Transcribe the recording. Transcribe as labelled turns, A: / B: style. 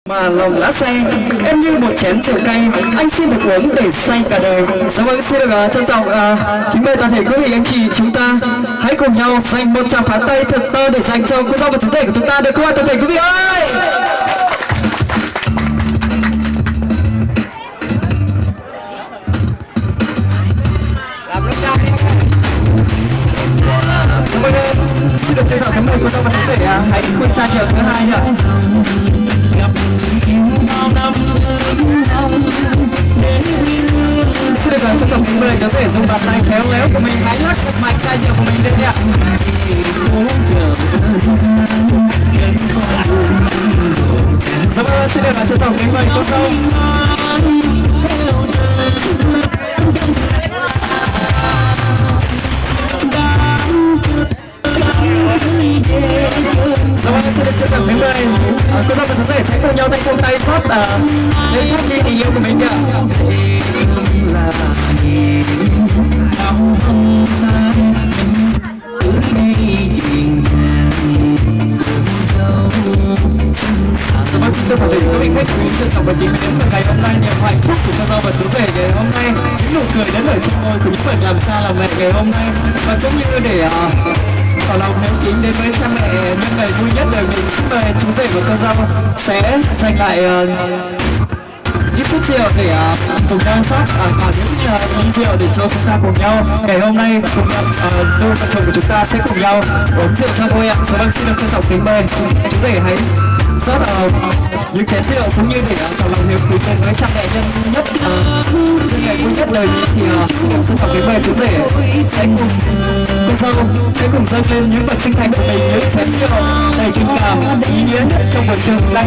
A: Mà lòng lá xanh em như một chén rượu cay, anh xin được uống để say cả đời. Dạ vâng, xin được trân trọng kính mời toàn thể quý vị anh chị chúng ta hãy cùng nhau dành một tràng pháo tay thật to để dành cho cô dâu và chú rể của chúng ta được không ạ toàn thể quý vị ơi. Dạ vâng, xin được trân trọng kính mời cô dâu và chú rể hãy khuôn chai rượu thứ hai ạ. Xin được trân trọng kính mời cháu rể dùng bàn tay khéo léo của mình hãy lắc thật mạnh chai rượu của mình lên ạ. Dạ vâng, xin được trân trọng kính mời cô dâu. Dạ vâng, xin được trân trọng kính mời cô dâu và chú rể sẽ cùng nhau tay trong tay sót đến phát đi tình yêu của mình ạ. Dạ vâng, xin toàn thể các vị khách quý trân trọng và kính mến vào ngày hôm nay niềm hạnh phúc của cô dâu và chú rể ngày hôm nay, những nụ cười đến ở trên môi của những phần làm cha làm mẹ ngày hôm nay, và cũng như để tỏ lòng hiếu kính đến với cha mẹ nhân ngày vui nhất đời mình, xin mời chú rể và cô dâu sẽ dành lại ít phút rượu để cùng nhau sót vào những ly rượu để cho chúng ta cùng nhau ngày hôm nay cùng đôi vợ chồng của chúng ta sẽ cùng nhau uống rượu cho vui ạ. Dạ vâng, xin được trân trọng kính mời chú rể hãy rót những chén rượu cũng như để tỏ lòng hiếu kính đến với cha mẹ nhân nhất nhân ngày vui nhất đời mình, thì xin được trân trọng kính mời chú rể sẽ cùng cô dâu sẽ cùng dâng lên những bậc sinh thành của mình những chén rượu đầy tình cảm ý nghĩa nhất trong buổi trưa hôm nay.